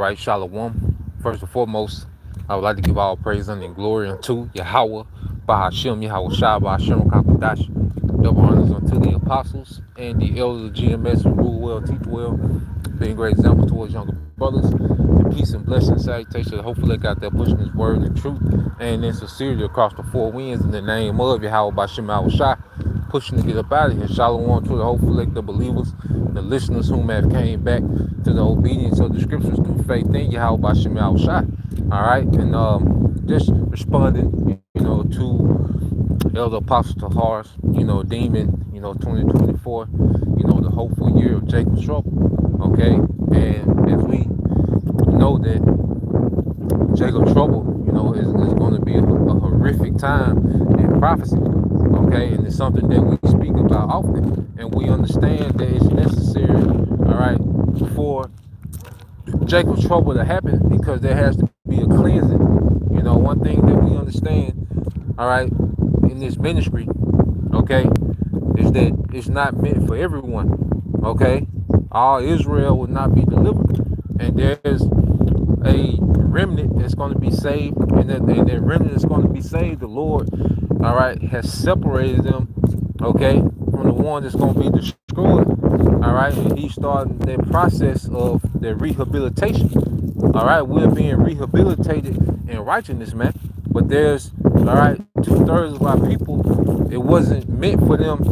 right, Shalom. First and foremost, I would like to give all praise and glory unto Yahweh, Bahashem, Yahweh Shai, Bahashem, Kakadash. Double honors unto the apostles and the elders of GMS who rule well, teach well, being great example towards younger brothers. And peace and blessings, salutation. Hopefully, got that pushing his word and truth and in sincerity across the four winds in the name of Yahweh Bahashem, Yahweh Shai. Pushing to get up out of here. Shalom to the whole select of believers, the listeners whom have came back to the obedience of the scriptures through faith in Yahweh Bashem Yahweh Shai. All right, and just responding, to Elder Apostle Tahar's, demon, 2024, the hopeful year of Jacob's trouble. Okay, and as we know that Jacob's trouble, is going to be a horrific time in prophecy. Okay, and it's something that we speak about often, and we understand that it's necessary, all right, for Jacob's trouble to happen because there has to be a cleansing. One thing that we understand, all right, in this ministry, okay, is that it's not meant for everyone. Okay, all Israel will not be delivered, and there's a remnant that's going to be saved, and that remnant that's going to be saved, the Lord, all right, has separated them, okay, from the one that's going to be destroyed, all right, and he's starting that process of their rehabilitation, all right. We're being rehabilitated in righteousness, man, but there's, all right, 2/3 of our people, it wasn't meant for them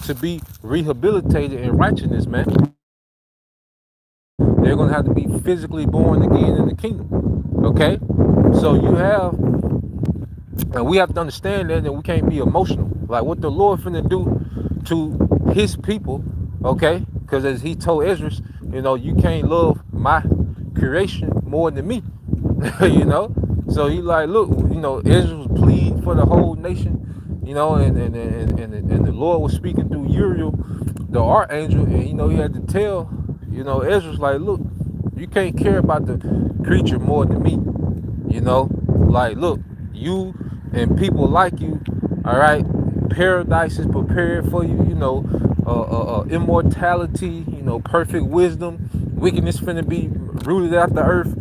to be rehabilitated in righteousness, man. They're going to have to be physically born again in the kingdom, okay. So you have, and we have to understand that we can't be emotional. Like what the Lord finna do to his people, okay? Because as he told Ezra, you can't love my creation more than me, So he like, look, Ezra was pleading for the whole nation, and the Lord was speaking through Uriel, the archangel, and he had to tell, Ezra's like, look, you can't care about the creature more than me, like, look, you and people like you, all right, paradise is prepared for you, immortality, perfect wisdom, wickedness finna be rooted out the earth,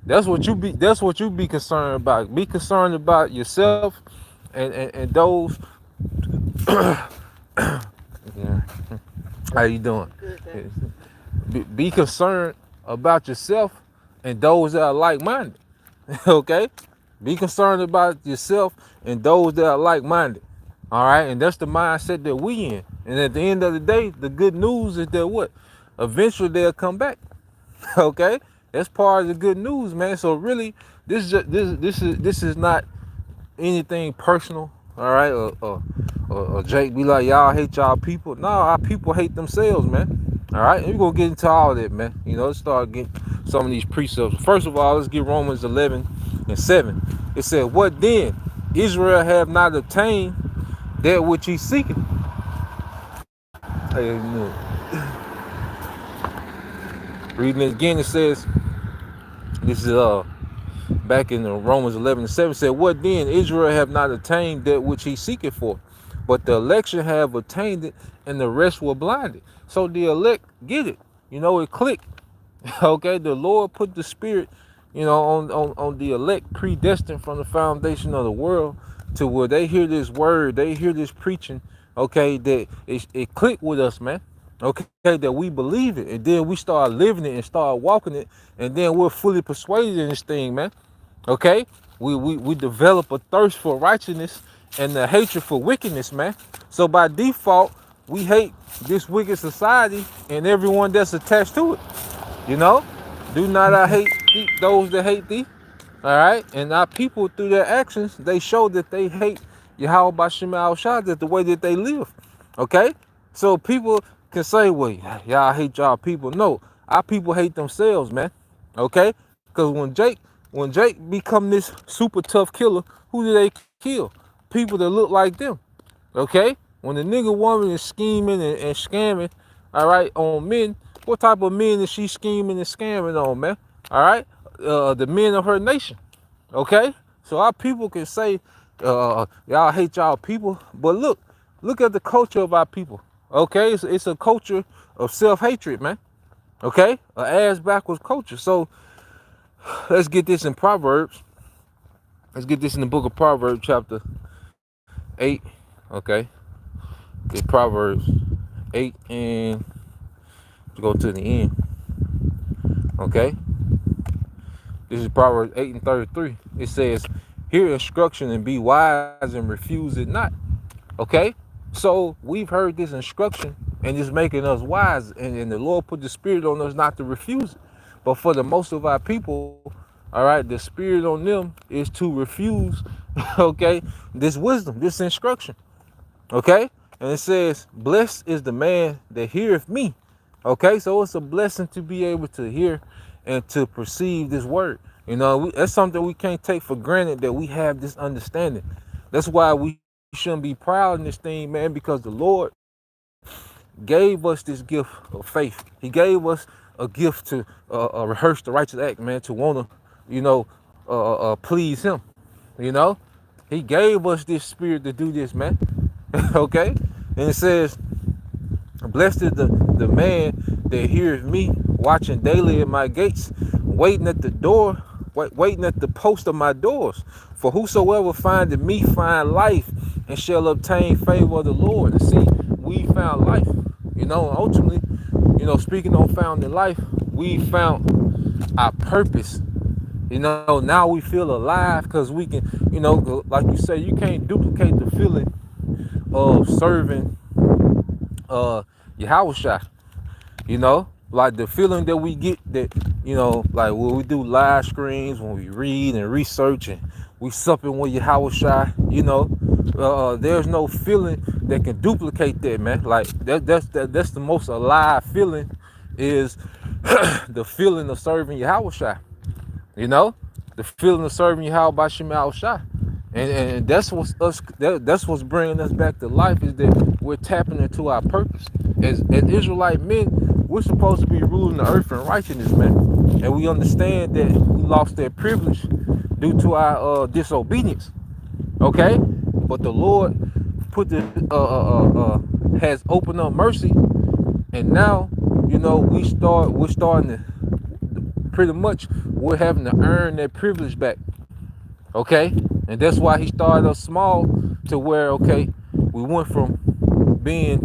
that's what you be concerned about. Be concerned about yourself and those. Yeah. How you doing? Be concerned about yourself and those that are like-minded. Okay? Be concerned about yourself and those that are like-minded. All right? And that's the mindset that we in. And at the end of the day, the good news is that what? Eventually they'll come back. Okay? That's part of the good news, man. So really, this is not anything personal. All right? Or Jake be like, y'all hate y'all people. No, our people hate themselves, man. All right? And we're going to get into all that, man. Let's start getting some of these precepts. First of all, let's get Romans 11:7. It said, what then? Israel have not obtained that which he seeketh. Hey, reading it again, it says, this is back in Romans 11:7, said, what then? Israel have not attained that which he seeketh for, but the election have attained it, and the rest were blinded. So the elect get it. It clicked. Okay, the Lord put the spirit, on the elect, predestined from the foundation of the world, to where they hear this word, they hear this preaching, okay, that it clicked with us, man. Okay, that we believe it, and then we start living it and start walking it, and then we're fully persuaded in this thing, man. Okay, we develop a thirst for righteousness and the hatred for wickedness, man. So by default, we hate this wicked society and everyone that's attached to it. Do not I hate those that hate thee. All right, and our people through their actions, they show that they hate Yahweh Bashem Al Shah, that the way that they live. Okay, so people can say, well, y'all hate y'all people. No, our people hate themselves, man. Okay, because when Jake become this super tough killer, who do they kill? People that look like them. Okay, when the nigga woman is scheming and scamming, all right, on men, what type of men is she scheming and scamming on, man? All right, the men of her nation. Okay, so our people can say, y'all hate y'all people, but look at the culture of our people. Okay, it's a culture of self-hatred, man. Okay, an ass backwards culture. So let's get this in Proverbs. Let's get this in the book of Proverbs, chapter 8. Okay, get Proverbs 8 and go to the end. Okay, this is Proverbs 8 and 33. It says, "Hear instruction and be wise and refuse it not." Okay, so we've heard this instruction and it's making us wise, and the Lord put the spirit on us not to refuse it. But for the most of our people, all right, the spirit on them is to refuse, okay, this wisdom, this instruction. Okay, and it says, "Blessed is the man that heareth me." Okay, so it's a blessing to be able to hear and to perceive this word. That's something we can't take for granted, that we have this understanding. That's why we shouldn't be proud in this thing, man, because the Lord gave us this gift of faith. He gave us a gift to rehearse the righteous act, man, to want to, you know, please Him. You know, He gave us this spirit to do this, man. Okay, and it says, "Blessed is the man that heareth me, watching daily at my gates, waiting at the door, waiting at the post of my doors. For whosoever findeth me find life, and shall obtain favor of the Lord." And see, we found life. Ultimately, speaking on founding life, we found our purpose. Now we feel alive because we can, like you say, you can't duplicate the feeling of serving Yahushua. Like the feeling that we get, that, like when we do live streams, when we read and research and we supping with Yahushua, there's no feeling that can duplicate that, man. Like that's the most alive feeling, is the feeling of serving Yahushua. The feeling of serving Yahweh by Shema Shai. And that's what's bringing us back to life, is that we're tapping into our purpose. As Israelite men, we're supposed to be ruling the earth in righteousness, man. And we understand that we lost that privilege due to our disobedience. Okay? But the Lord put the has opened up mercy, and now, we're starting to, pretty much, we're having to earn that privilege back. Okay, and that's why He started us small, to where, okay, we went from being,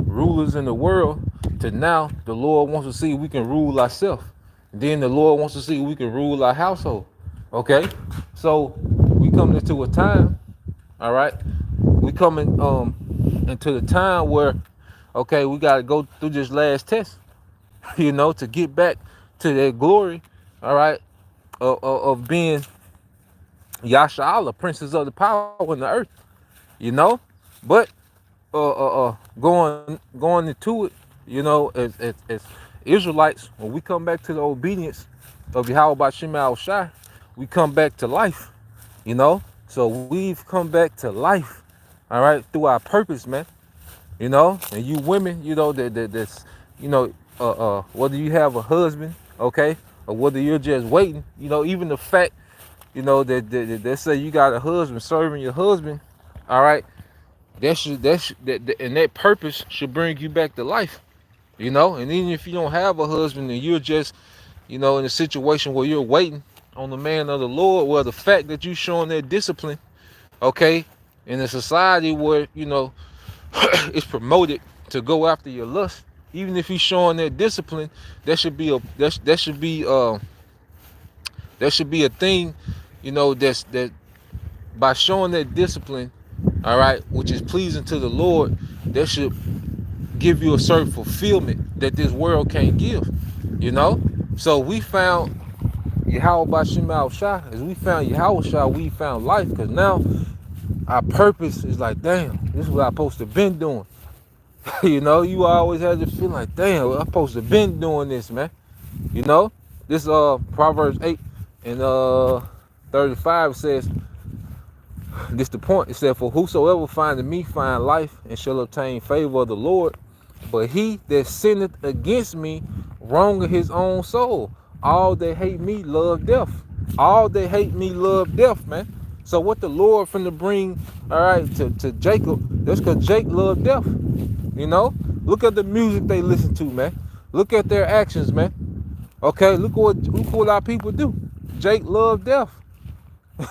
rulers in the world, to now the Lord wants to see we can rule ourselves. Then the Lord wants to see we can rule our household. Okay, so we coming into a time, all right, we coming into the time where, okay, we got to go through this last test, to get back to that glory, all right, of being Yasha'Allah, princes of the power in the earth, but going into it, as Israelites, when we come back to the obedience of Yahweh by Shema Shai, we come back to life, so we've come back to life, all right, through our purpose, man. And you women, that's, whether you have a husband, okay, or whether you're just waiting, even the fact, that say you got a husband, serving your husband, all right, and that purpose should bring you back to life, and even if you don't have a husband and you're just, in a situation where you're waiting on the man of the Lord, well, the fact that you showing that discipline, okay, in a society where, it's promoted to go after your lust, even if he's showing that discipline, that should be a thing, that by showing that discipline, all right, which is pleasing to the Lord, that should give you a certain fulfillment that this world can't give, So we found Yahweh by Shema Shai. As we found Yahweh Shai, we found life, because now our purpose is like, damn, this is what I'm supposed to been doing. You always had to feel like, damn, I'm supposed to been doing this, man. This Proverbs 8 and 35 says, this the point. It said, "For whosoever findeth me find life, and shall obtain favor of the Lord. But he that sinneth against me wrongeth his own soul. All that hate me love death." All that hate me love death, man. So what the Lord finna bring, all right, to Jacob, that's because Jake loved death. Look at the music they listen to, man. Look at their actions, man. Okay, look what our people do. Jake love death.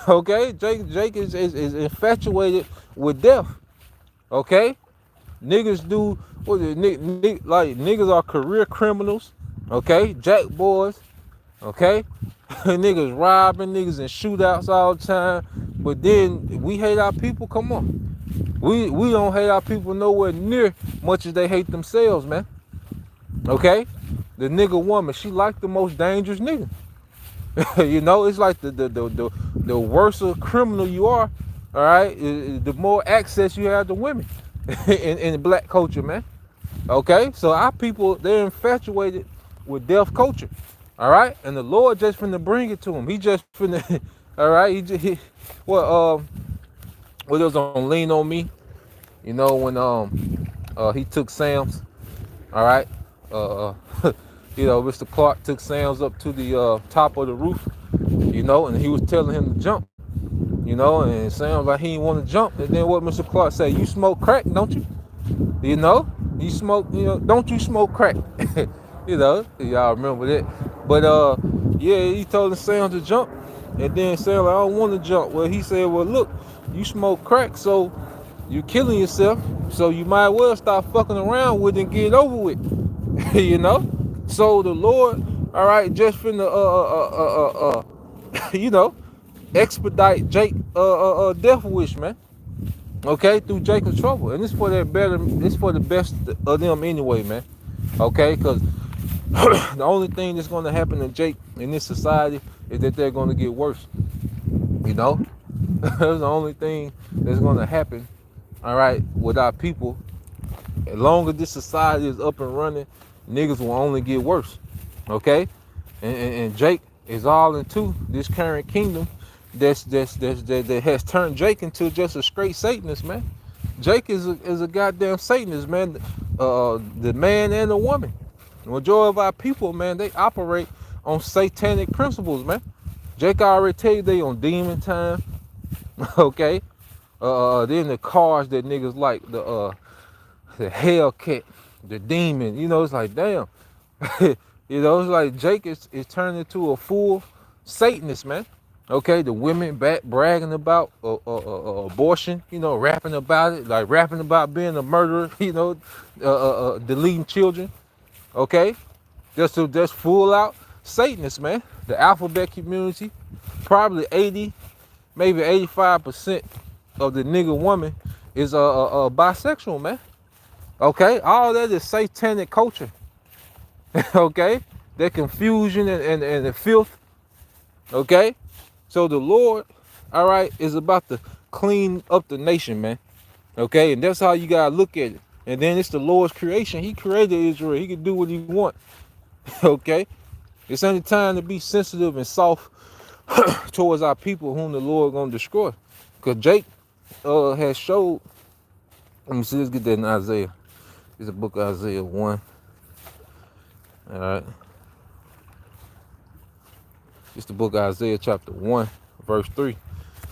Okay, Jake is infatuated with death. Okay, niggas do what is it, like niggas are career criminals. Okay, jack boys. Okay, niggas robbing niggas in shootouts all the time. But then we hate our people. Come on, we don't hate our people nowhere near much as they hate themselves, man. Okay, the nigga woman, she like the most dangerous nigga. You know, it's like the worse a criminal you are, all right, the more access you have to women in the black culture, man. Okay, so our people, they're infatuated with deaf culture, all right, and the Lord just finna bring it to them. He just finna, all right, well, what was on Lean on Me, you know, when he took Sam's, all right, uh, you know, Mr. Clark took Sam's up to the top of the roof, you know, and he was telling him to jump, you know, and Sam like he didn't want to jump. And then what Mr. Clark said, you smoke crack, don't you? You know, you smoke, you know, don't you smoke crack? You know, y'all remember that. But yeah, he told Sam to jump, and then Sam like, I don't want to jump. Well, he said, well, look, you smoke crack, so you're killing yourself, so you might well stop fucking around with it and get it over with. You know? So the Lord, all right, just finna you know, expedite Jake death wish, man. Okay, through Jacob's trouble. And it's for their better, it's for the best of them anyway, man. Okay, because the only thing that's gonna happen to Jake in this society is that they're gonna get worse. You know? That's the only thing that's gonna happen, all right, with our people. As long as this society is up and running, niggas will only get worse. Okay? And Jake is all into this current kingdom that has turned Jake into just a straight Satanist, man. Jake is a goddamn Satanist, man. The man and the woman. The majority of our people, man, they operate on satanic principles, man. Jake already tell you they on demon time. Okay? Then the cars that niggas like, the Hellcat, the demon, you know, it's like, damn. You know, it's like Jake is turning into a full Satanist, man. Okay, the women bragging about abortion, you know, rapping about it, like rapping about being a murderer, you know, deleting children. Okay, just full out Satanists, man. The alphabet community, probably 80, maybe 85% of the nigga woman is bisexual, man. Okay, all that is satanic culture. Okay, that confusion and the filth. Okay, so the Lord, all right, is about to clean up the nation, man. Okay, and that's how you gotta look at it. And then it's the Lord's creation. He created Israel. He can do what he wants. Okay, it's only time to be sensitive and soft towards our people whom the Lord gonna destroy. Cause Jake has showed. Let me see. Let's get that in Isaiah. It's a book of Isaiah 1. All right. It's the book of Isaiah chapter 1, verse 3.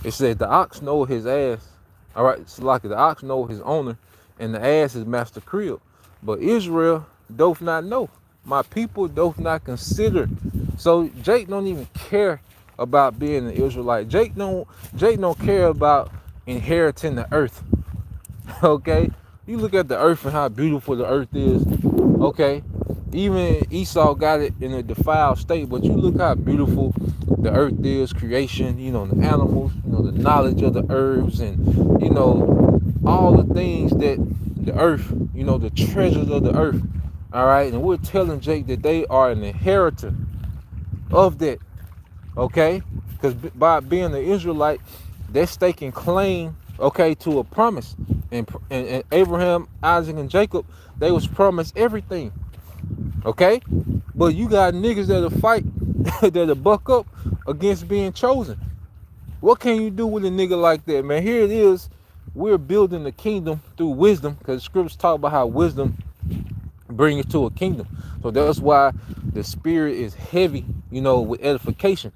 It said, the ox know his ass. All right, it's like the ox know his owner, and the ass his master crib. But Israel doth not know. My people doth not consider. So Jake don't even care about being an Israelite. Jake don't care about inheriting the earth. Okay? You look at the earth and how beautiful the earth is. Okay? Even Esau got it in a defiled state, but you look how beautiful the earth is, creation, you know, the animals, you know, the knowledge of the herbs, and, you know, all the things that the earth, you know, the treasures of the earth, all right? And we're telling Jake that they are an inheritor of that, okay? Because by being an Israelite, they're staking claim, okay, to a promise. And Abraham, Isaac, and Jacob, they was promised everything. Okay, but you got niggas that'll fight, that'll buck up against being chosen. What can you do with a nigga like that, man? Here it is. We're building the kingdom through wisdom, because scriptures talk about how wisdom brings it to a kingdom. So that's why the spirit is heavy, you know, with edification.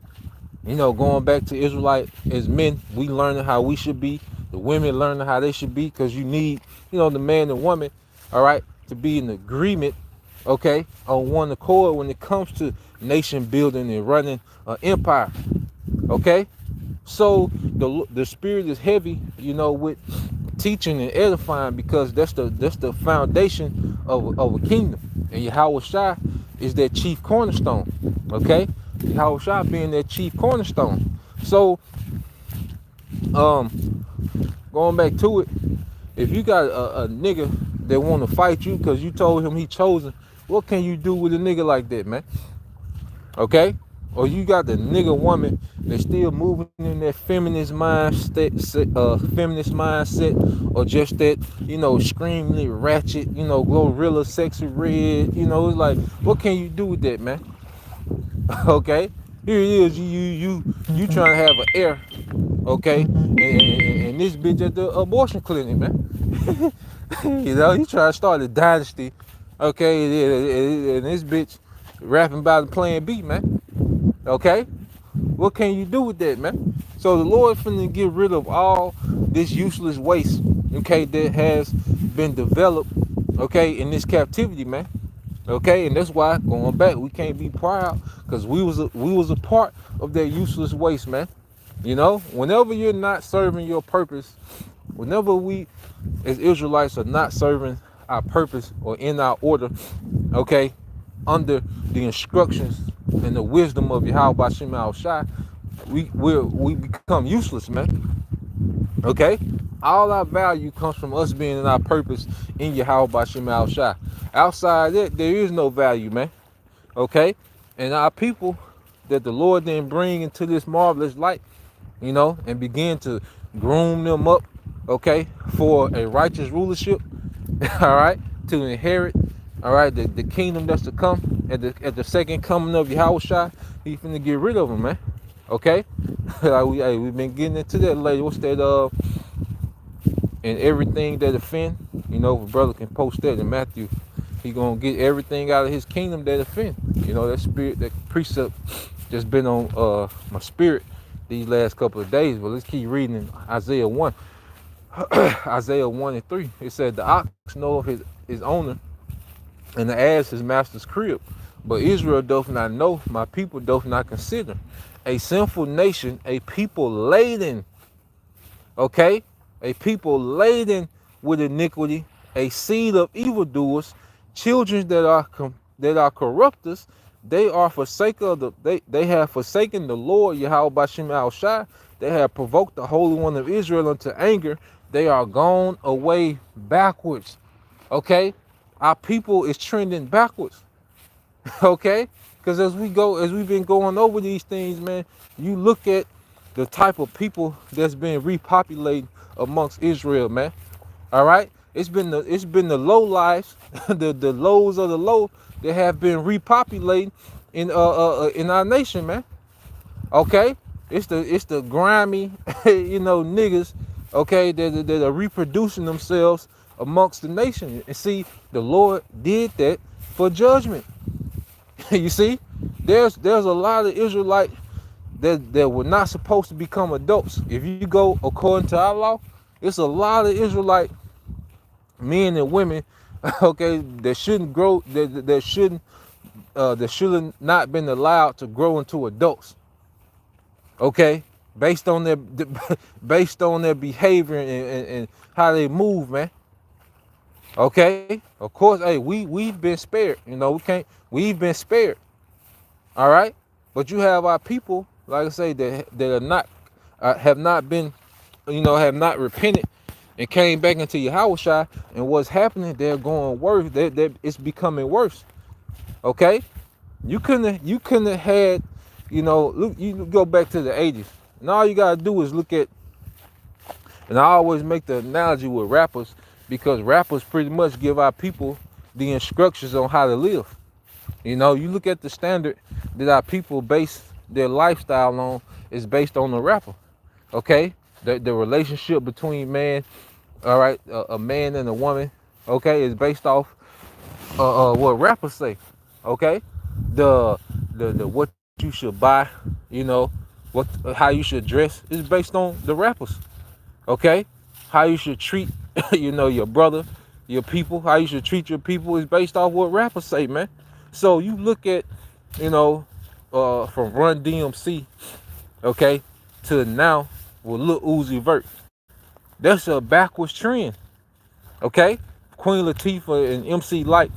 You know, going back to Israelite as men, we learning how we should be. The women learning how they should be, because you need, you know, the man and woman, all right, to be in agreement, okay, on one accord when it comes to nation building and running an empire, okay. So the spirit is heavy, with teaching and edifying, because that's the foundation of a kingdom. And Yahweh Shai is that chief cornerstone, okay. Yahweh Shai being that chief cornerstone. So going back to it, if you got a nigga that want to fight you because you told him he chosen, what can you do with a nigga like that, man? Okay? Or you got the nigga woman that's still moving in that feminist mindset, or just that, extremely ratchet, Glorilla, sexy red, it's like, what can you do with that, man? Okay? Here it is, you trying to have an heir, okay? And this bitch at the abortion clinic, man. You try to start a dynasty, okay? And this bitch rapping about the Plan B, man. Okay? What can you do with that, man? So the Lord finna get rid of all this useless waste, okay, that has been developed, okay, in this captivity, man. Okay, and that's why, going back, we can't be proud, because we was a part of that useless waste, man. Whenever you're not serving your purpose, whenever we as Israelites are not serving our purpose or in our order, okay, under the instructions and the wisdom of Yahweh Bashim Al Shai, we become useless, man. Okay? All our value comes from us being in our purpose in Yahweh Bashim Al Shai. Outside that, there is no value, man. Okay? And our people that the Lord then bring into this marvelous light, and begin to groom them up, okay, for a righteous rulership, all right, to inherit, all right, the kingdom that's to come at the second coming of Yahweh Shai. He finna get rid of them, man. Okay? Like we've been getting into that later. What's that? And everything that offend, if a brother can post that in Matthew, he gonna get everything out of his kingdom that offend. That spirit, that precept that's been on my spirit these last couple of days. But let's keep reading in Isaiah 1. Isaiah 1 and 3. It said, the ox knoweth his owner, and the ass his master's crib. But Israel doth not know, my people doth not consider. A sinful nation, a people laden, okay? A people laden with iniquity, a seed of evildoers, children that are corrupters. They are they have forsaken the Lord Yahweh Bashim Al Shai. They have provoked the Holy One of Israel unto anger. They are gone away backwards. Okay? Our people is trending backwards. Okay? Because as we've been going over these things, man, you look at the type of people that's been repopulating amongst Israel, man. All right? It's been the low lives, the lows of the low that have been repopulating in our nation, man. Okay? It's the grimy, niggas, okay, that are reproducing themselves amongst the nation. And see, the Lord did that for judgment. You see, there's a lot of Israelites that were not supposed to become adults. If you go according to our law, it's a lot of Israelite men and women, okay, that shouldn't grow, that shouldn't not been allowed to grow into adults. Okay, based on their behavior and how they move, man. Okay, of course, hey, we've been spared. We've been spared. All right, but you have our people, like I say, that are not have not been, have not repented and came back into Yahweh Shai, and what's happening? They're going worse. It's becoming worse. Okay, you couldn't have had, look, you go back to the 80s, and all you gotta do is look at, and I always make the analogy with rappers, because rappers pretty much give our people the instructions on how to live. You look at the standard that our people base their lifestyle on is based on the rapper. Okay, the relationship between man, all right, a man and a woman, okay, is based off what rappers say. Okay, the what you should buy, how you should dress is based on the rappers. Okay, how you should treat, your brother, your people, how you should treat your people is based off what rappers say, man. So you look at, you know, from Run DMC, okay, to now with Lil Uzi Vert. That's a backwards trend, okay? Queen Latifah and MC Light,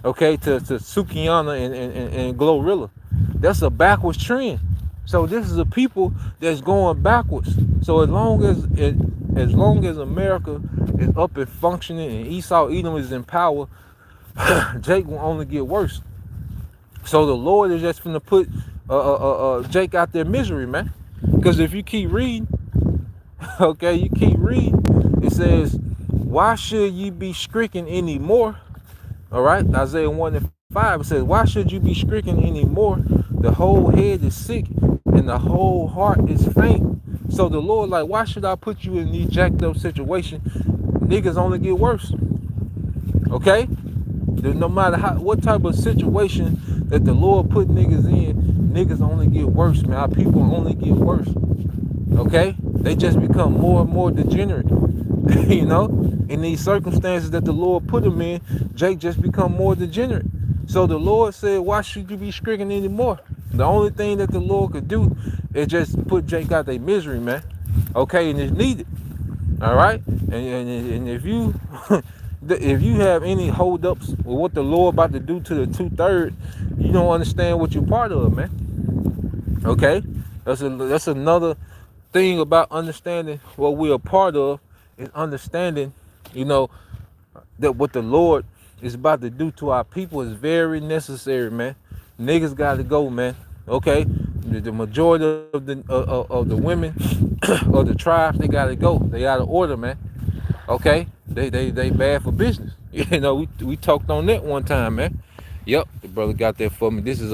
okay, to Sukihana and Glorilla. That's a backwards trend. So this is a people that's going backwards. So as long as America is up and functioning and Esau Edom is in power, Jake will only get worse. So the Lord is just gonna put Jake out there misery, man. Because if you keep reading, okay, you keep reading, it says, why should you be stricken anymore? All right, Isaiah 1 and 5, it says, why should you be stricken anymore? The whole head is sick and the whole heart is faint. So the Lord, like, why should I put you in these jacked up situation? Niggas only get worse. Okay? No matter what type of situation that the Lord put niggas in, niggas only get worse, man. Our people only get worse. Okay? They just become more and more degenerate. You know? In these circumstances that the Lord put them in, Jake just become more degenerate. So the Lord said, why should you be stricken anymore? The only thing that the Lord could do is just put Jake out their misery, man. Okay? And it's needed. All right? And if you if you have any holdups with what the Lord about to do to the 2/3, you don't understand what you're part of, man. Okay? That's another thing about understanding what we're a part of, is understanding, you know, that what the Lord is about to do to our people is very necessary, man. Niggas got to go, man. Okay? The majority of the women of the tribes, they got to go. They out of order, man. Okay, they bad for business. You know, we talked on that one time, man. Yep, the brother got that for me. This is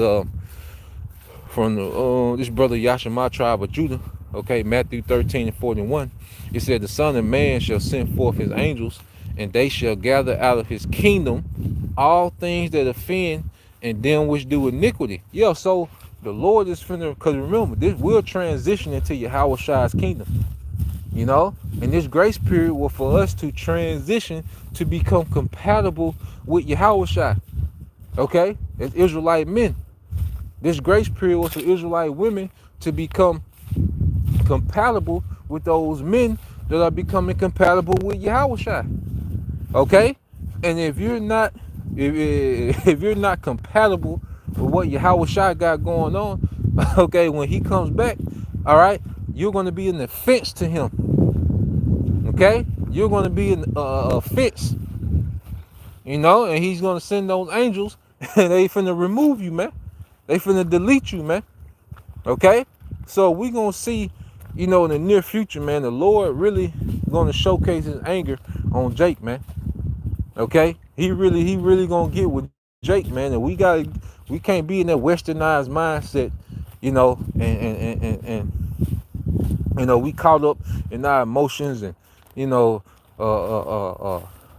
from the this brother Yashima tribe of Judah. Okay, Matthew 13 and 41. It said, the Son of Man shall send forth his angels, and they shall gather out of his kingdom all things that offend and them which do iniquity. Yeah, so the Lord is finna, because remember, this will transition into Yahweh Shai's kingdom. You know, and this grace period was for us to transition to become compatible with Yahweh Shai. Okay, as Israelite men, this grace period was for Israelite women to become compatible with those men that are becoming compatible with Yahweh Shai. Okay, and if you're not, if you're not compatible with what Yahweh Shai got going on, okay, when he comes back, all right, you're going to be an offense to him. Okay, you're going to be an offense, you know, and he's going to send those angels, and they finna remove you, man. They finna delete you, man. Okay, so we gonna see, you know, in the near future, man, the Lord really gonna showcase his anger on Jake, man. Okay, he really gonna get with Jake, man, and we can't be in that westernized mindset, you know, and you know, we caught up in our emotions, and you know,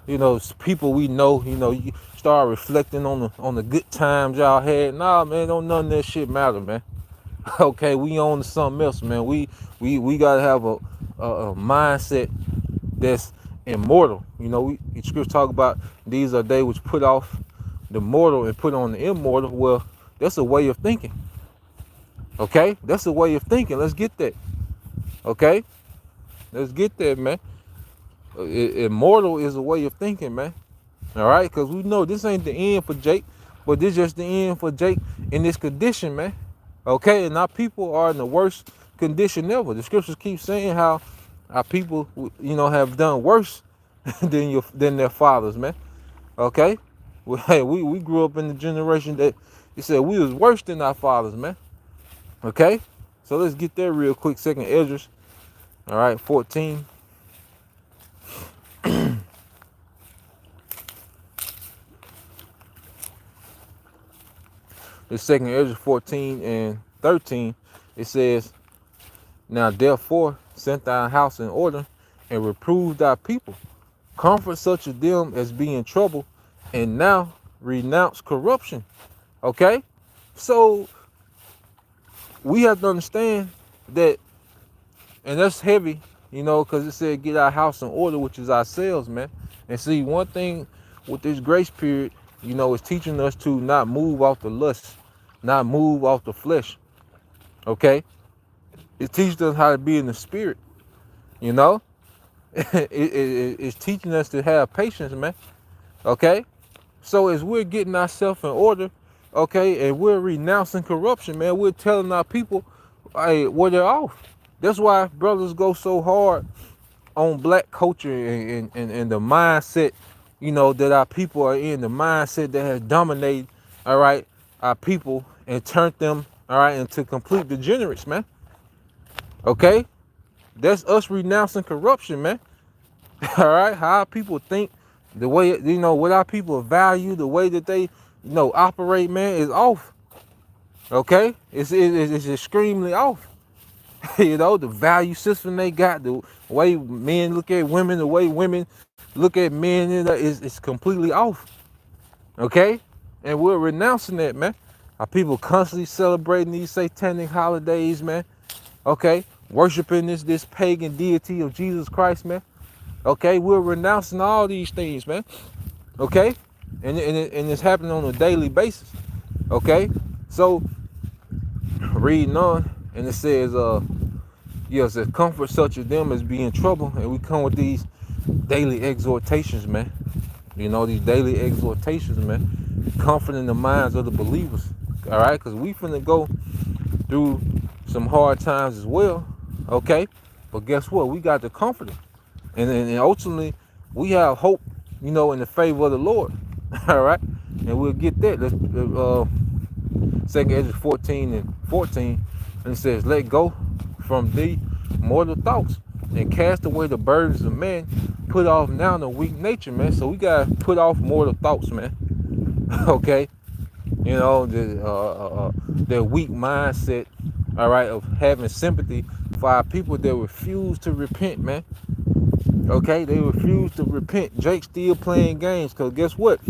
you know, people we know, you know, you start reflecting on the good times y'all had. Nah, man, don't none of that shit matter, man. Okay, we on to something else, man. We gotta have a mindset that's immortal. You know, scripture talk about these are they which put off the mortal and put on the immortal. Well, that's a way of thinking. Okay, that's a way of thinking. Let's get that. Okay, let's get that, man. Immortal is a way of thinking, man. All right, because we know this ain't the end for Jake, but this just the end for Jake in this condition, man. Okay, and our people are in the worst condition ever. The scriptures keep saying how our people, you know, have done worse than their fathers, man. Okay, well, hey, we grew up in the generation that it said we was worse than our fathers, man. Okay, so let's get there real quick. Second Esdras, all right, 14. The second Esdras 14 and 13, it says, now therefore set thy house in order and reprove thy people. Comfort such of them as be in trouble, and now renounce corruption. Okay? So we have to understand that, and that's heavy you know, because it said get our house in order, which is ourselves, man. And see, one thing with this grace period, you know, is teaching us to not move off the lust, not move off the flesh, okay? It teaches us how to be in the spirit, you know? It's teaching us to have patience, man, okay? So as we're getting ourselves in order, okay, and we're renouncing corruption, man, we're telling our people, hey, where they're off. That's why brothers go so hard on black culture and the mindset, you know, that our people are in, the mindset that has dominated, all right, our people and turned them, all right, into complete degenerates, man. Okay? That's us renouncing corruption, man. All right? How our people think, the way, you know, what our people value, the way that they, you know, operate, man, is off. Okay? It's extremely off. You know, the value system they got, the way men look at women, the way women look at men, is completely off. Okay? And we're renouncing that, man. Our people constantly celebrating these satanic holidays, man. Okay? Worshiping this pagan deity of Jesus Christ, man. Okay? We're renouncing all these things, man. Okay? And it's happening on a daily basis. Okay? So, reading on, and it says, yes, it comfort such of them as be in trouble, and we come with these daily exhortations, man. You know, these daily exhortations, man, comforting the minds of the believers. All right, because we finna go through some hard times as well. Okay, but guess what? We got the comforter, and ultimately we have hope. You know, in the favor of the Lord. All right, and we'll get that. Let's 2 Ezra 14:14, and it says, "Let go from thee mortal thoughts, and cast away the burdens of man. Put off now the weak nature, man." So we gotta put off mortal thoughts, man. Okay, you know, the weak mindset, all right, of having sympathy for our people that refuse to repent, man. Okay, they refuse to repent. Jake's still playing games, because guess what?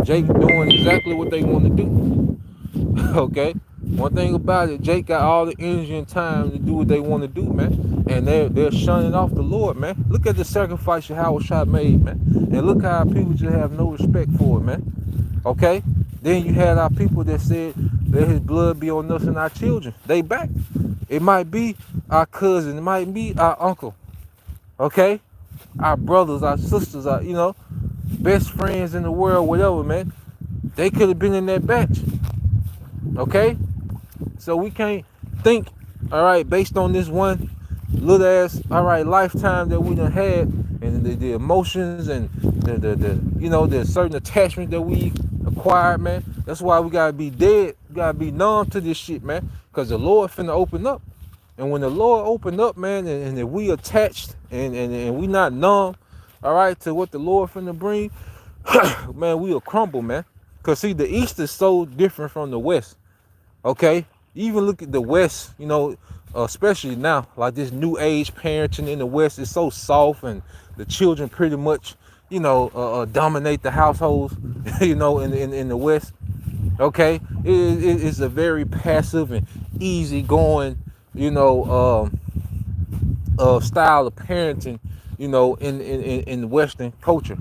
Jake doing exactly what they want to do. Okay, one thing about it, Jake got all the energy and time to do what they want to do, man. And they're shunning off the Lord, man. Look at the sacrifice Yahweh Shah made, man. And look how our people just have no respect for it, man. Okay? Then you had our people that said, let his blood be on us and our children. They back. It might be our cousin, it might be our uncle. Okay? Our brothers, our sisters, our, you know, best friends in the world, whatever, man. They could have been in that batch. Okay? So we can't think, all right, based on this one little ass, all right, lifetime that we done had, and the emotions and the you know, the certain attachment that we acquired, man. That's why we gotta be dead. We gotta be numb to this shit, man. Cause the Lord finna open up. And when the Lord open up, man, and if we attached and we not numb, all right, to what the Lord finna bring, man, we'll crumble, man. Cause see, the East is so different from the West. Okay, even look at the West, you know, especially now, like this new age parenting in the West is so soft, and the children pretty much, you know, dominate the households, you know, in the West. Okay, it's a very passive and easygoing, you know, style of parenting, you know, in Western culture.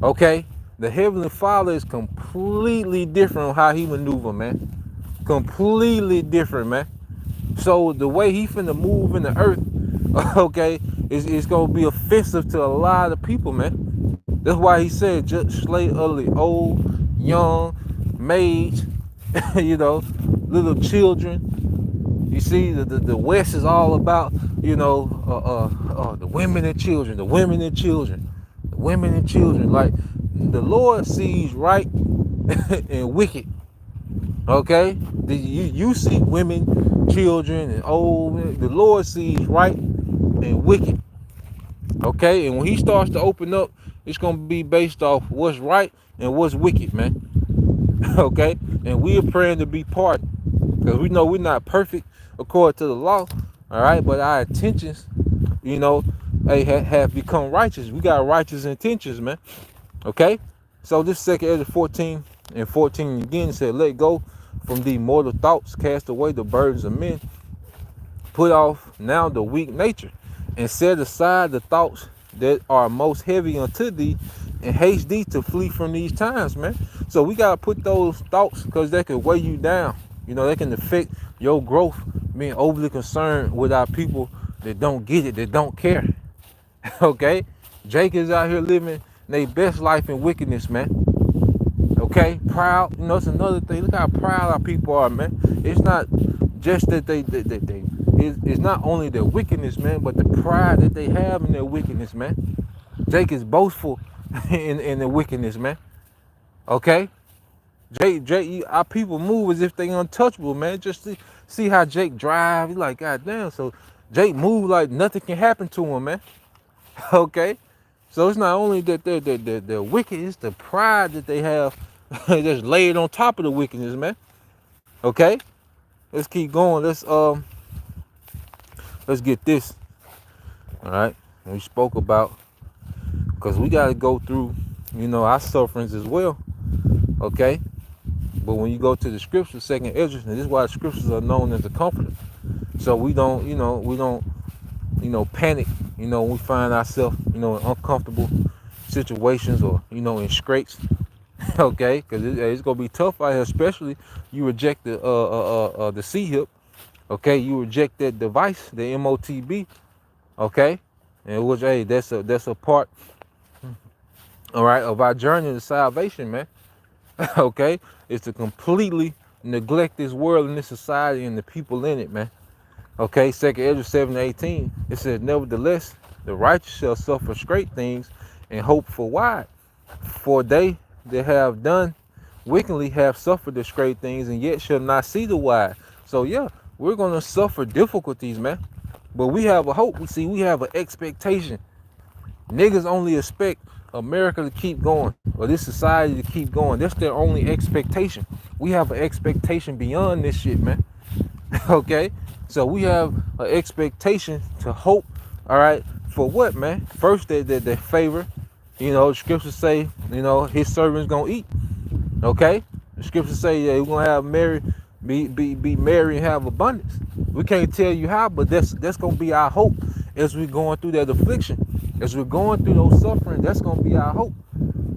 Okay, the Heavenly Father is completely different on how he maneuver, man. Completely different, man. So the way he finna move in the earth, okay, is gonna be offensive to a lot of people, man. That's why he said just slay ugly, old, young, maids, you know, little children. You see, the West is all about, you know, the women and children, the women and children, the women and children. Like the Lord sees right and wicked. Okay, you see women, children, and old. The Lord sees right and wicked. Okay, and when he starts to open up, it's gonna be based off what's right and what's wicked, man. Okay, and we're praying to be pardoned, because we know we're not perfect according to the law. All right, but our intentions, you know, have become righteous. We got righteous intentions, man. Okay, so this 2 Ezra 14:14 again said, "Let go from the mortal thoughts, cast away the burdens of men, put off now the weak nature, and set aside the thoughts that are most heavy unto thee, and haste thee to flee from these times, man. So we gotta put those thoughts because they can weigh you down. You know, they can affect your growth, being overly concerned with our people that don't get it, that don't care. Okay? Jake is out here living their best life in wickedness, man. Okay? Proud. You know, it's another thing. Look how proud our people are, man. It's not just that it's not only their wickedness, man, but the pride that they have in their wickedness, man. Jake is boastful in the wickedness, man. Okay? Jake, our people move as if they untouchable, man. Just see how Jake drive. He's like, God damn. So Jake move like nothing can happen to him, man. Okay? So it's not only that they're wicked, it's the pride that they have just laid on top of the wickedness, man. Okay? Let's keep going. Let's get this. All right? We spoke about, because we got to go through, you know, our sufferings as well. Okay? But when you go to the scriptures, second Esdras, and this is why the scriptures are known as the comforter. So we don't panic, you know, when we find ourselves, you know, in uncomfortable situations or, you know, in scrapes. Okay? Because it's going to be tough out here, especially you reject the C-hip. Okay? You reject that device, the MOTB. Okay? And which, hey, that's a part, all right, of our journey to salvation, man. Okay? Is to completely neglect this world and this society and the people in it, man. Okay, 2 Esdras 7:18, it says, nevertheless, the righteous shall suffer great things and hope for wide. For they that have done wickedly have suffered the great things and yet shall not see the wide. So yeah, we're going to suffer difficulties, man. But we have a hope. We have an expectation. Niggas only expect America to keep going, or this society to keep going. That's their only expectation. We have an expectation beyond this shit, man. Okay? So we have an expectation to hope, all right, for what, man? First, that favor. You know, the scriptures say, you know, his servants gonna eat. Okay? The scriptures say, yeah, we're gonna have be merry and have abundance. We can't tell you how, but that's gonna be our hope as we're going through that affliction. As we're going through those suffering, that's gonna be our hope.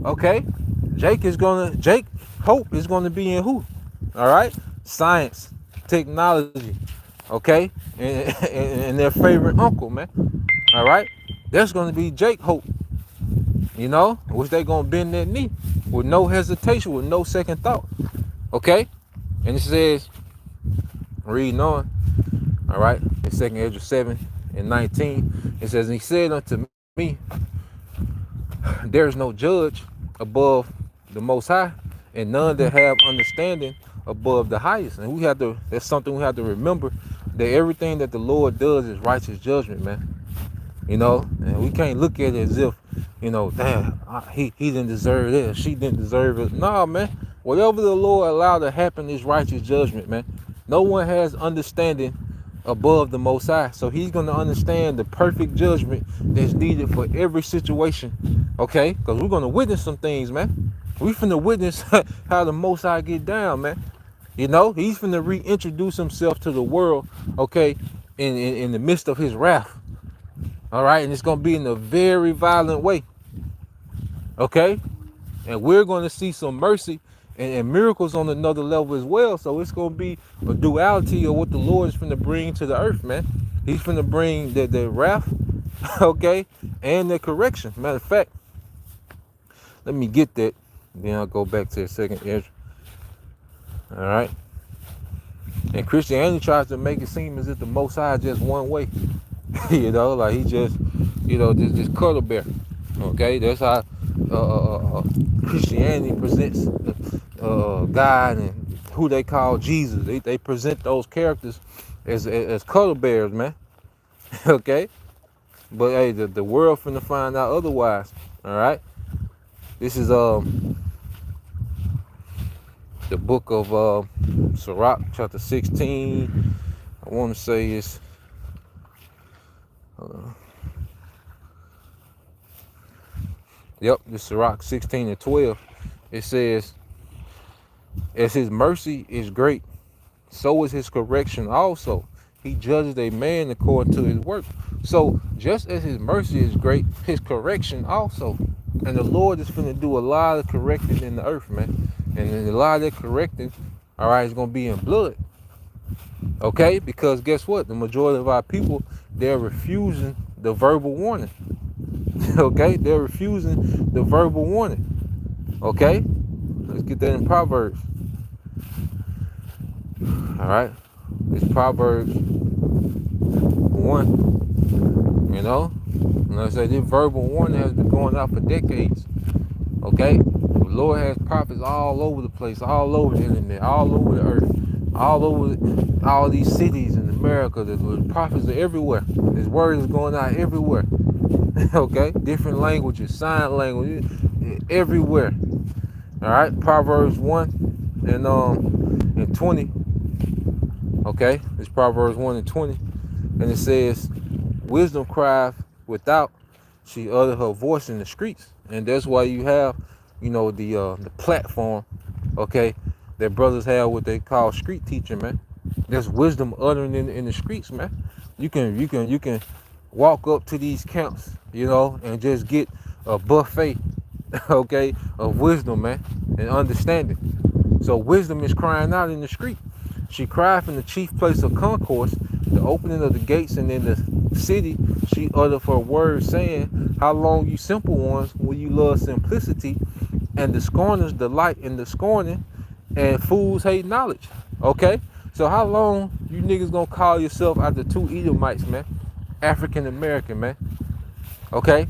Okay? Jake hope is gonna be in who? All right? Science, technology, okay? And their favorite uncle, man. All right? That's gonna be Jake hope. You know, which they gonna bend that knee with no hesitation, with no second thought. Okay? And it says, reading on, all right, in 2 Esdras 7:19, it says, and he said unto me, there is no judge above the Most High, and none that have understanding above the highest. And that's something we have to remember, that everything that the Lord does is righteous judgment, man. You know, and we can't look at it as if, you know, damn, he didn't deserve this, she didn't deserve it. Nah, man. Whatever the Lord allowed to happen is righteous judgment, man. No one has understanding above the Most High. So he's going to understand the perfect judgment that's needed for every situation. Okay? Because we're going to witness some things, man. We finna witness how the Most High get down, man. You know, he's finna reintroduce himself to the world, okay, in the midst of his wrath. All right? And it's going to be in a very violent way. Okay? And we're going to see some mercy and miracles on another level as well. So it's going to be a duality of what the Lord is finna bring to the earth, man. He's finna bring the wrath, okay, and the correction. Matter of fact, let me get that. Then I'll go back to the second Esdras. All right. And Christianity tries to make it seem as if the Most High is just one way. You know, like he just, you know, this cuddle bear. Okay, that's how Christianity presents God and who they call Jesus. They present those characters as cuddle bears, man. Okay, but hey, the world finna find out otherwise. All right, this is the book of Sirach, chapter 16. I want to say it's this Sirach 16:12. It says, as his mercy is great, so is his correction also. He judges a man according to his work. So just as his mercy is great, his correction also. And the Lord is going to do a lot of correcting in the earth, man. And a lot of that correcting, all right, is going to be in blood. Okay? Because guess what? The majority of our people, they're refusing the verbal warning. Okay? They're refusing the verbal warning. Okay? Let's get that in Proverbs. All right? It's Proverbs 1. You know? And I say this verbal warning has been going out for decades. Okay? The Lord has prophets all over the place, all over the internet, all over the earth, all over all these cities in America. The prophets are everywhere. His word is going out everywhere. Okay? Different languages, sign language, everywhere. All right? Proverbs 1 and 20. Okay? It's Proverbs 1 and 20. And it says, wisdom crieth without, she uttered her voice in the streets. And that's why you have, you know, the platform, okay, that brothers have what they call street teaching, man. There's wisdom uttering in the streets, man. You can walk up to these camps, you know, and just get a buffet, okay, of wisdom, man, and understanding. So wisdom is crying out in the street. She cried from the chief place of concourse, the opening of the gates, and in the city she uttered her words, saying, how long, you simple ones, will you love simplicity, and the scorners delight in the scorning, and fools hate knowledge. Okay? So how long you niggas gonna call yourself after two Edomites, man? African American, man. Okay?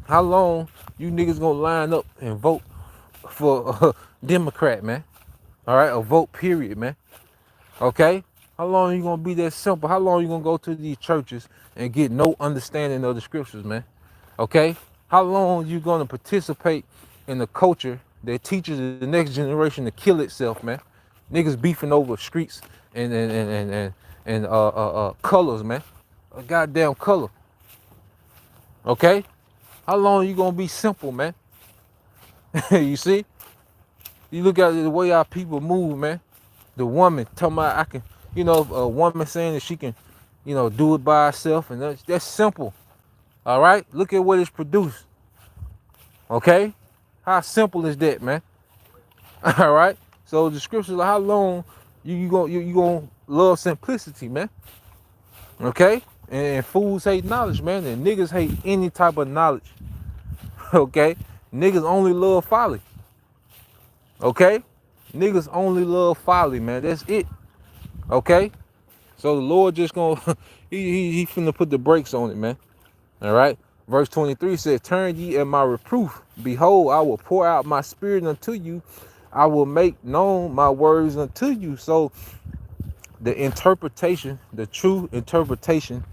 How long you niggas gonna line up and vote for a Democrat, man? All right? A vote, period, man. Okay? How long you gonna be that simple? How long you gonna go to these churches and get no understanding of the scriptures, man? Okay? How long you gonna participate in the culture that teaches the next generation to kill itself, man? Niggas beefing over streets and colors, man. A goddamn color. Okay? How long you gonna be simple, man? You see? You look at the way our people move, man. The woman talking about I can, you know, a woman saying that she can, you know, do it by herself, and that's simple. All right? Look at what it's produced. Okay? How simple is that, man? All right? So the scriptures are how long you gonna love simplicity, man. Okay? And fools hate knowledge, man. And niggas hate any type of knowledge. Okay? Niggas only love folly. Okay? Niggas only love folly, man. That's it. Okay? So the Lord just gonna he finna put the brakes on it, man. All right? Verse 23 says, turn ye at my reproof. Behold, I will pour out my spirit unto you. I will make known my words unto you. So the interpretation, the true interpretation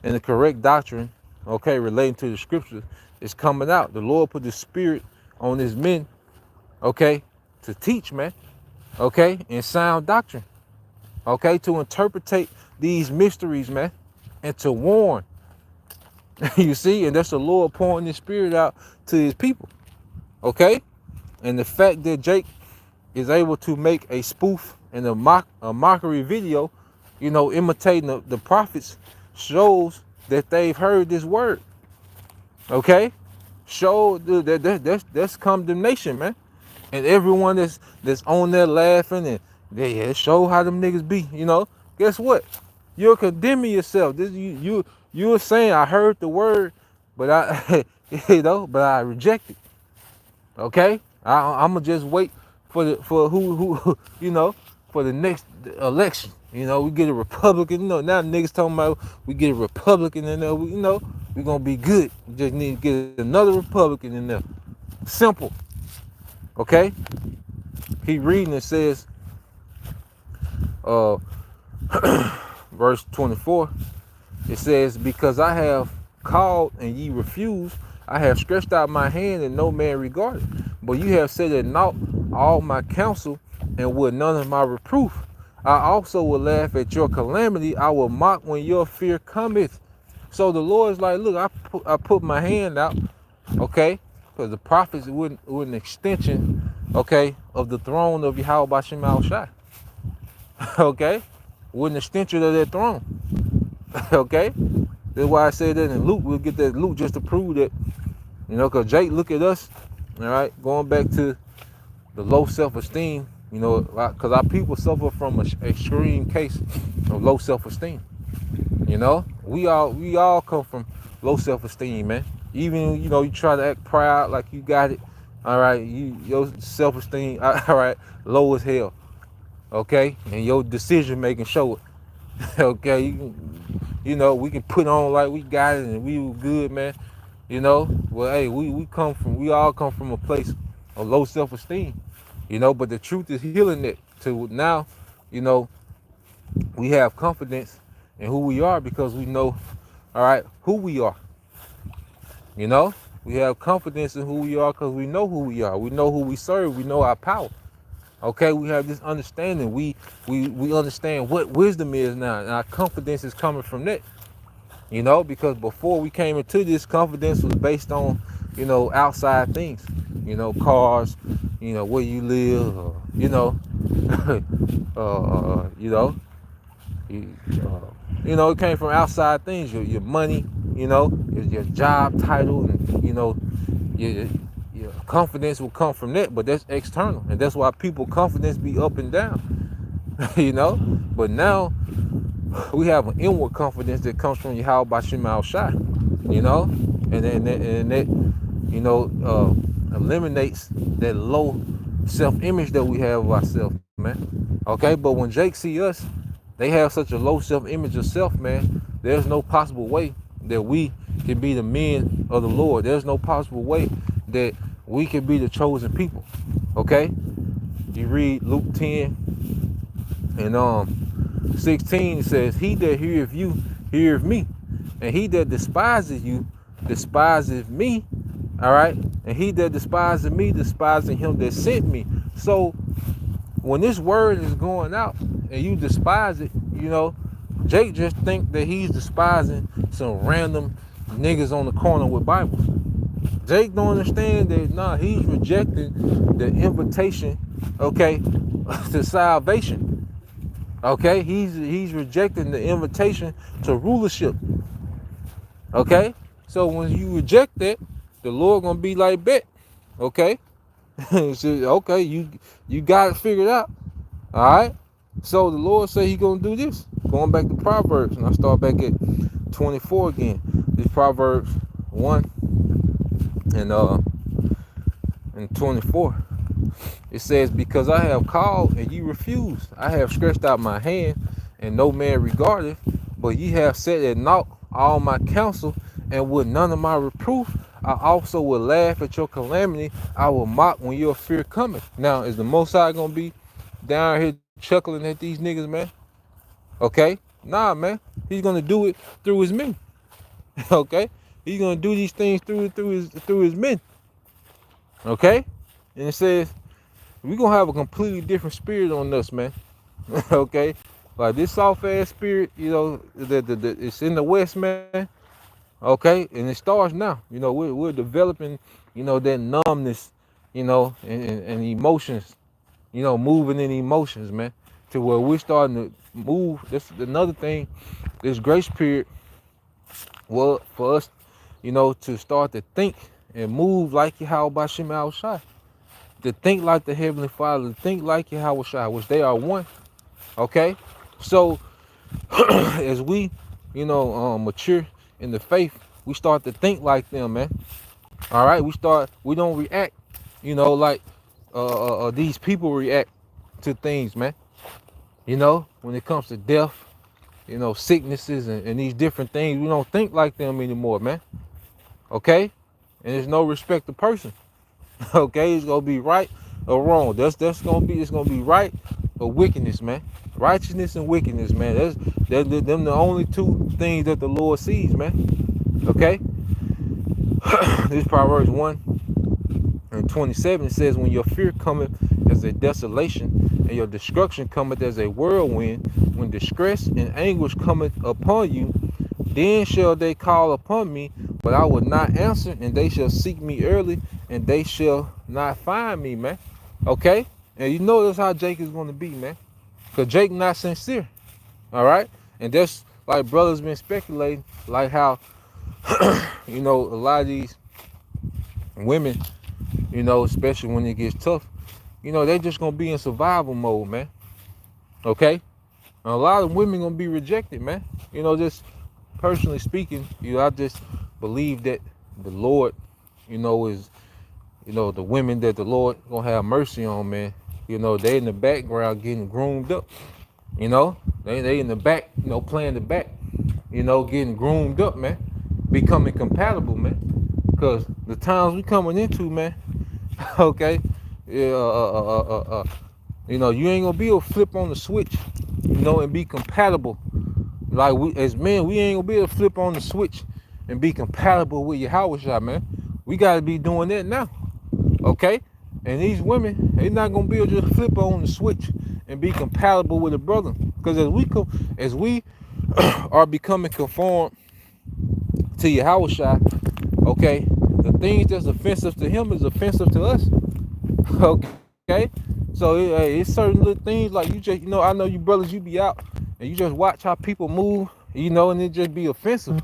and the correct doctrine, okay, relating to the scriptures is coming out. The Lord put the spirit on his men, okay, to teach, man, okay, in sound doctrine, okay, to interpretate these mysteries, man, and to warn. You see, and that's the Lord pouring his spirit out to his people, okay? And the fact that Jake is able to make a spoof and a mockery video, you know, imitating the prophets, shows that they've heard this word, okay? Show that's condemnation, man. And everyone that's on there laughing and they show how them niggas be, you know. Guess what? You're condemning yourself. This you're saying I heard the word, but I you know, but I reject it. Okay? I'm gonna just wait for who you know, for the next election. You know, we get a Republican. You know, now niggas talking about we get a Republican in there. You know, we're gonna be good. We just need to get another Republican in there. Simple. Okay? Keep reading. It says, verse 24. It says, because I have called and ye refused, I have stretched out my hand and no man regarded. But you have said at naught all my counsel and would none of my reproof. I also will laugh at your calamity. I will mock when your fear cometh. So the Lord's like, look, I put my hand out, okay? Because the prophets were an extension, okay, of the throne of Yahweh Bashim Al Shai. Okay? we're an extension of that throne. Okay? That's why I said that in Luke. We'll get that Luke just to prove that, because Jake, look at us, all right, going back to the low self-esteem, because our people suffer from an extreme case of low self-esteem. We all come from low self-esteem, man. Even, you try to act proud like you got it, all right, your self-esteem, all right, low as hell, okay? And your decision-making show it, okay? We can put on like we got it and we were good, man. Well, hey, we all come from a place of low self-esteem, but the truth is healing it to now, we have confidence in who we are because we know, all right, who we are. We have confidence in who we are because we know who we are. We know who we serve. We know our power. Okay, we have this understanding. We understand what wisdom is now, and our confidence is coming from that. Because before we came into this, confidence was based on, outside things, cars, where you live, it came from outside things, your money, your job title, and your confidence will come from that, but that's external, and that's why people confidence be up and down, But now we have an inward confidence that comes from Yahweh Bashim Al Shai, and that eliminates that low self-image that we have of ourselves, man. Okay, but when Jake see us, they have such a low self-image of self, man. There's no possible way that we can be the men of the Lord. There's no possible way that we can be the chosen people. Okay? You read Luke 10 and 16, it says, "He that heareth you, heareth me. And he that despises you, despises me." All right? "And he that despises me, despises him that sent me." So when this word is going out and you despise it, Jake just think that he's despising some random niggas on the corner with Bibles. Jake don't understand that, he's rejecting the invitation, okay, to salvation. Okay, he's rejecting the invitation to rulership. Okay, so when you reject that, the Lord gonna be like, bet, okay, so, okay, you got it figured out, all right. So the Lord said He gonna do this. Going back to Proverbs, and I start back at 24 again. This Proverbs 1 and 24. It says, "Because I have called and ye refused, I have stretched out my hand, and no man regardeth. But ye have set at naught all my counsel, and with none of my reproof, I also will laugh at your calamity. I will mock when your fear cometh." Now, is the Most High gonna be down here chuckling at these niggas, man? Okay? Nah, man. He's gonna do it through His men. Okay? He's gonna do these things through his men. Okay? And it says, we're gonna have a completely different spirit on us, man. Okay? Like this soft ass spirit, it's in the West, man. Okay? And it starts now. We're developing, that numbness, and emotions, moving in emotions, man. To where we're starting to move. That's another thing. This grace period, well, for us, to start to think and move like Yahweh Bashim Al Shai. To think like the Heavenly Father, to think like Yahweh Shai, which they are one. Okay? So, as we, mature in the faith, we start to think like them, man. All right? We don't react, like these people react to things, man. When it comes to death, sicknesses and these different things, we don't think like them anymore, man. Okay? And there's no respect to person. Okay? It's gonna be right or wrong. It's gonna be right or wickedness, man. Righteousness and wickedness, man. Them the only two things that the Lord sees, man. Okay? This Proverbs 1 and 27 says, "When your fear cometh as a desolation, and your destruction cometh as a whirlwind, when distress and anguish cometh upon you, then shall they call upon me, but I will not answer, and they shall seek me early, and they shall not find me," man. Okay? And that's how Jake is going to be, man. Because Jake not sincere. All right, and that's like brothers been speculating, like how a lot of these women, especially when it gets tough, they just gonna be in survival mode, man. Okay, and a lot of women gonna be rejected, man. Just personally speaking, I just believe that the Lord, is the women that the Lord gonna have mercy on, man. They in the background getting groomed up. They in the back, playing the back, getting groomed up, man, becoming compatible, man. Cause the times we coming into, man, okay, yeah, you ain't gonna be able to flip on the switch, and be compatible. Like we as men, we ain't gonna be able to flip on the switch and be compatible with your house shot, man. We gotta be doing that now, okay? And these women, they not gonna be able to just flip on the switch and be compatible with a brother. Because as we are becoming conformed to your house shot, okay, the things that's offensive to him is offensive to us. Okay? So it's certain little things like you just, I know you brothers, you be out and you just watch how people move, and it just be offensive.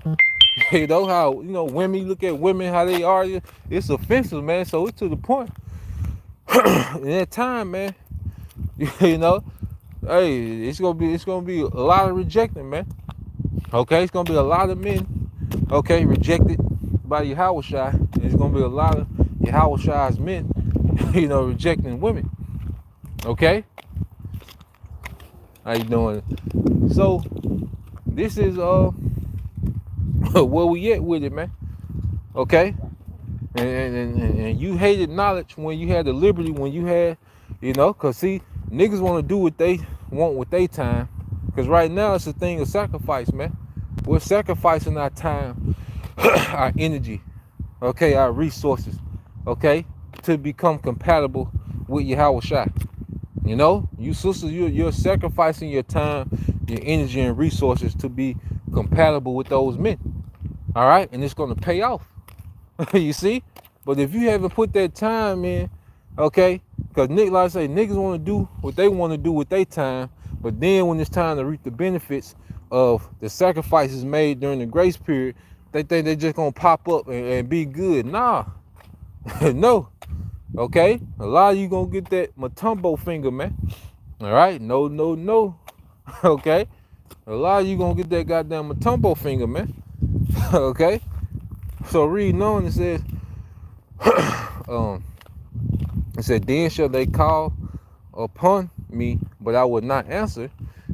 How, women look at women, how they are, it's offensive, man. So it's to the point. In that time, man, hey, it's gonna be a lot of rejecting, man. Okay, it's gonna be a lot of men, okay, rejected by Yahushua. It's gonna be a lot of Yahushua's men, rejecting women. Okay, how you doing? So this is where we at with it, man. Okay, and you hated knowledge when you had the liberty, when you had, cause see, niggas want to do what they want with their time, cause right now it's a thing of sacrifice, man. We're sacrificing our time, our energy, okay, our resources, okay, to become compatible with Yahushua. You sisters, you're sacrificing your time, your energy, and resources to be compatible with those men. All right, and it's gonna pay off. You see? But if you haven't put that time in, okay, because like I say, niggas want to do what they want to do with their time, but then when it's time to reap the benefits of the sacrifices made during the grace period, they think they just gonna pop up and be good. Nah, no. Okay, a lot of you gonna get that Matumbo finger, man. All right, no, no, no. Okay, a lot of you gonna get that goddamn Matumbo finger, man. Okay, so reading on, it says, then shall they call upon me, but I will not answer.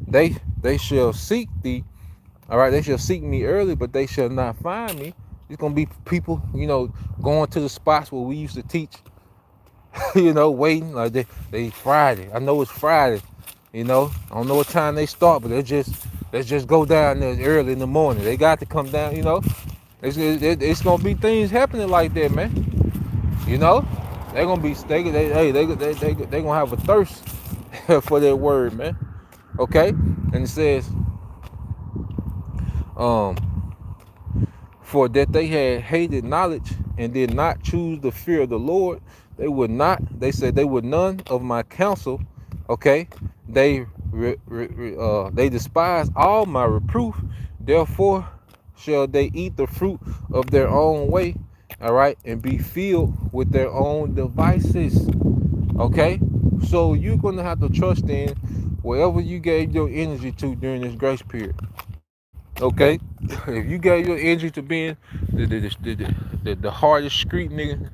They shall seek thee. All right, they shall seek me early, but they shall not find me. It's gonna be people, going to the spots where we used to teach. Waiting like they Friday. I know it's Friday. I don't know what time they start, but let's just go down there early in the morning. They got to come down. It's gonna be things happening like that, man. They're gonna be they gonna have a thirst for that word, man. Okay, and it says, for that they had hated knowledge and did not choose the fear of the Lord, they said they would none of my counsel. Okay, they despise all my reproof. Therefore shall they eat the fruit of their own way. All right, and be filled with their own devices. Okay, so you're gonna have to trust in wherever you gave your energy to during this grace period. Okay, if you gave your energy to being the hardest street nigga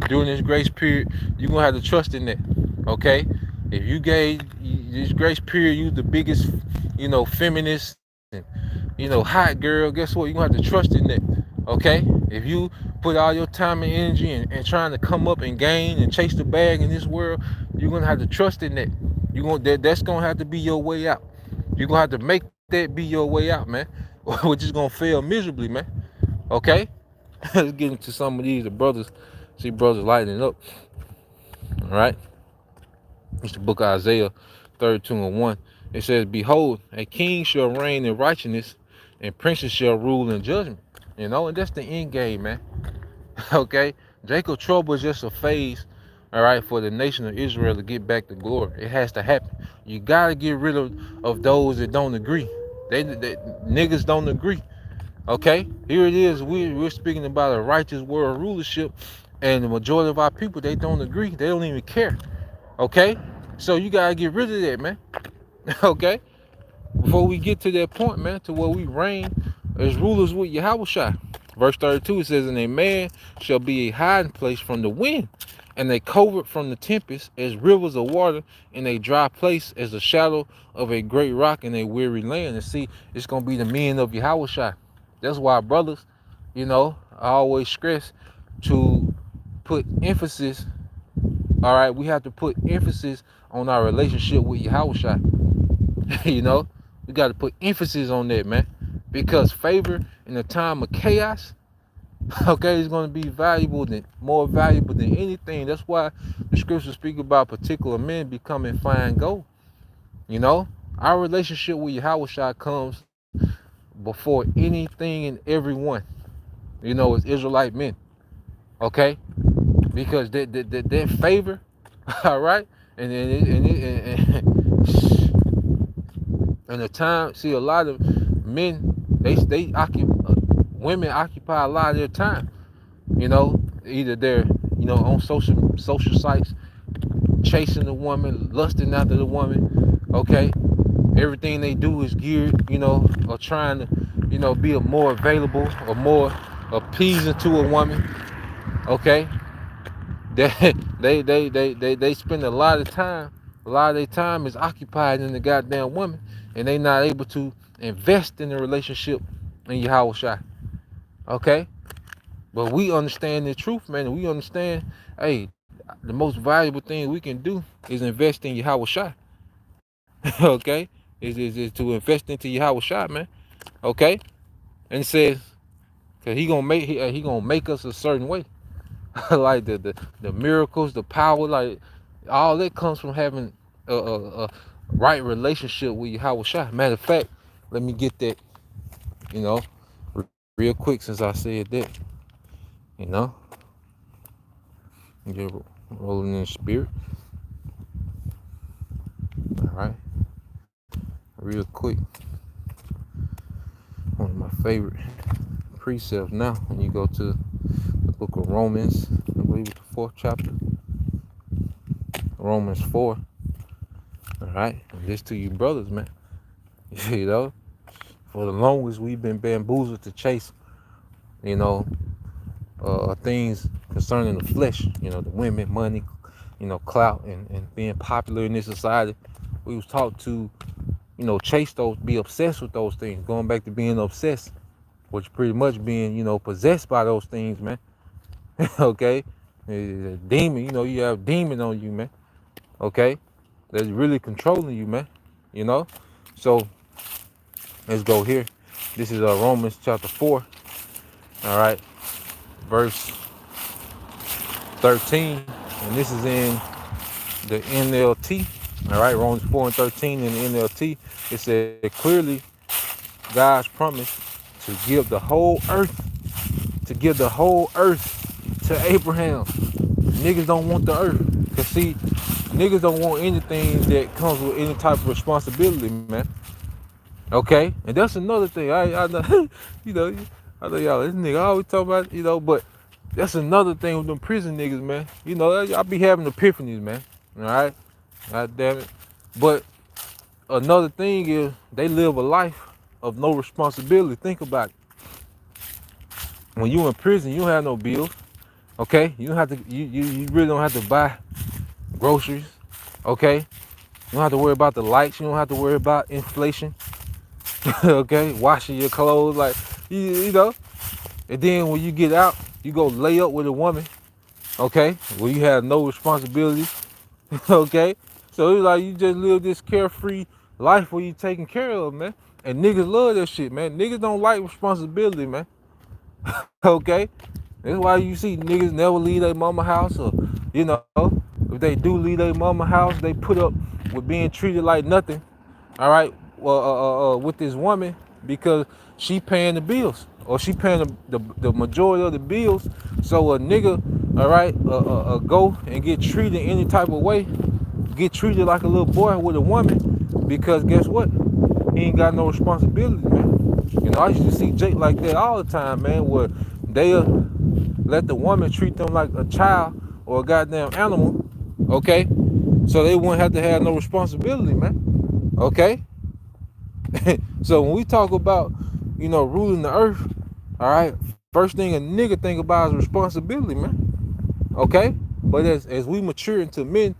during this grace period, you're gonna have to trust in that. Okay, if you gave this grace period, you the biggest, feminist and hot girl, guess what? You're gonna have to trust in that. Okay, if you put all your time and energy and trying to come up and gain and chase the bag in this world, you're gonna have to trust in that. That's gonna have to be your way out. You're gonna have to make that be your way out, man. We're just gonna fail miserably, man. Okay? Let's get into some of these. The brothers, see brothers lighting up. Alright? It's the book of Isaiah 32:1. It says, behold, a king shall reign in righteousness, and princes shall rule in judgment. And that's the end game, man. Okay? Jacob trouble is just a phase, all right, for the nation of Israel to get back to glory. It has to happen. You gotta get rid of those that don't agree. They niggas don't agree. Okay, here it is. We're speaking about a righteous world rulership, and the majority of our people, they don't agree. They don't even care. Okay, so you gotta get rid of that, man. Okay, before we get to that point, man, to where we reign as rulers with Yahweh. Verse 32, it says, and a man shall be a hiding place from the wind, and a covert from the tempest, as rivers of water, in a dry place, as the shadow of a great rock in a weary land. And see, it's gonna be the men of Yahweh. That's why, brothers, I always stress to put emphasis. All right, we have to put emphasis on our relationship with Yahweh. you know, we got to put emphasis on that, man, because favor in a time of chaos, okay, is going to be more valuable than anything. That's why the scriptures speak about particular men becoming fine gold. Our relationship with Yahweh comes before anything and everyone. As Israelite men, okay, because that favor, all right, and the time. See, a lot of men, they occupy, women occupy a lot of their time. Either they're on social sites, chasing the woman, lusting after the woman. Okay, everything they do is geared, or trying to, be a more available or more appeasing to a woman. Okay, they spend a lot of time. A lot of their time is occupied in the goddamn woman, and they not able to invest in the relationship in Yahweh Shai. Okay, but we understand the truth, man. And we understand, hey, the most valuable thing we can do is invest in Yahweh Shai. Okay, is to invest into Yahweh Shai, man. Okay, and it says, cause he gonna make us a certain way. Like the miracles, the power, like all that comes from having a right relationship with Yahweh Shai. Matter of fact, let me get that, you know, real quick since I said that, you know, get rolling in the spirit. All right, real quick. One of my favorite precepts now when you go to the book of Romans, I believe it's the 4th chapter, Romans 4. All right, and this to you brothers, man. For the longest we've been bamboozled to chase, things concerning the flesh, the women, money, clout, and being popular in this society. We was taught to, chase those, be obsessed with those things, going back to being obsessed, which pretty much being, possessed by those things, man. Okay? It's a demon, you have a demon on you, man. Okay? That's really controlling you, man. So let's go here. This is Romans chapter 4. All right, verse 13, and this is in the NLT. All right, Romans 4 and 13 in the NLT. It said clearly God's promise to give the whole earth to Abraham. Niggas don't want the earth, cause see, niggas don't want anything that comes with any type of responsibility, man. Okay, and that's another thing. I know, I know y'all. This nigga always talk about, but that's another thing with them prison niggas, man. I be having epiphanies, man. All right, god damn it. But another thing is they live a life of no responsibility. Think about it. When you in prison, you don't have no bills. Okay, you don't have to. You really don't have to buy groceries. Okay, you don't have to worry about the lights. You don't have to worry about inflation. Okay, washing your clothes, like and then when you get out, you go lay up with a woman, okay, where you have no responsibility. Okay, so it's like you just live this carefree life where you taken care of, man. And niggas love that shit, man. Niggas don't like responsibility, man. Okay, that's why you see niggas never leave their mama house, or if they do leave their mama house, they put up with being treated like nothing. All right, with this woman, because she paying the bills, or she paying the majority of the bills. So a nigga, all right, go and get treated any type of way, get treated like a little boy with a woman, because guess what? he ain't got no responsibility, man. You know, I used to see Jake like that all the time, man, where they'll let the woman treat them like a child or a goddamn animal, okay? So they wouldn't have to have no responsibility, man. Okay? So when we talk about, you know, ruling the earth, all right, first thing a nigga think about is responsibility, man. Okay? But as we mature into men,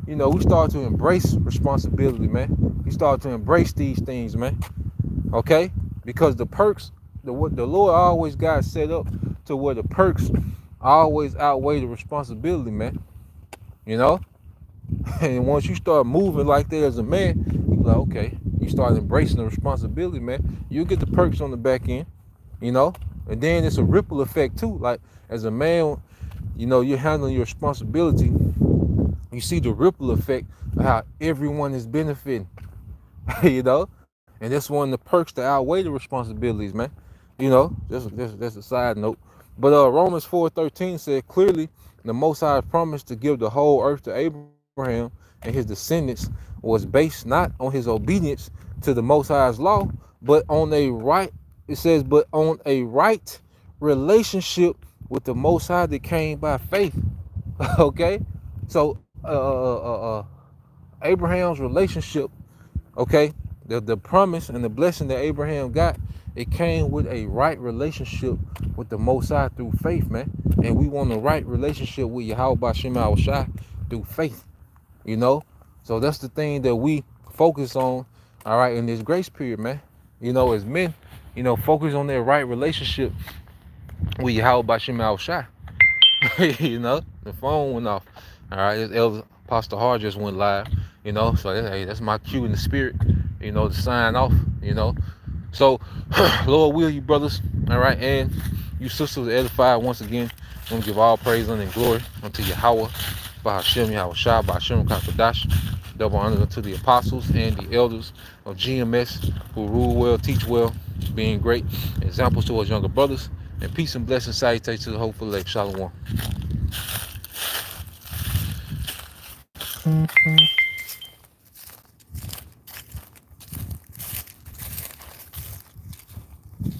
you know, we start to embrace responsibility, man. We start to embrace these things, man. Okay? Because the perks, what the Lord always got set up to where the perks always outweigh the responsibility, man. You know? And once you start moving like that as a man, you like, okay, you start embracing the responsibility, man. You get the perks on the back end, you know? And then it's a ripple effect too. Like as a man, you know, you're handling your responsibility, you see the ripple effect of how everyone is benefiting, you know? And that's one of the perks that outweigh the responsibilities, man. You know, that's a side note. But Romans 4:13 said clearly the Most High promised to give the whole earth to Abraham and his descendants was based not on his obedience to the Most High's law, but on a right, it says, but on a right relationship with the Most High that came by faith. Okay? So Abraham's relationship, okay, the promise and the blessing that Abraham got, it came with a right relationship with the Most High through faith, man. And we want a right relationship with Yahweh B'Shem Yahushua through faith, you know. So that's the thing that we focus on, all right, in this grace period, man. You know, as men, you know, focus on that right relationship with Yahweh B'Shem Yahushua. You know, the phone went off. All right, this Elder Pastor Hard just went live. You know, so hey, that's my cue in the spirit. You know, to sign off. You know, so Lord will you brothers, all right, and you sisters edified once again. I'm gonna give all praise and glory unto Yahweh, B'Hashem Yahushua, B'Hashem Kakadash. Double honor unto the apostles and the elders of GMS who rule well, teach well, being great examples to us younger brothers. And peace and blessings, salutations to the hopeful elect. Shalom.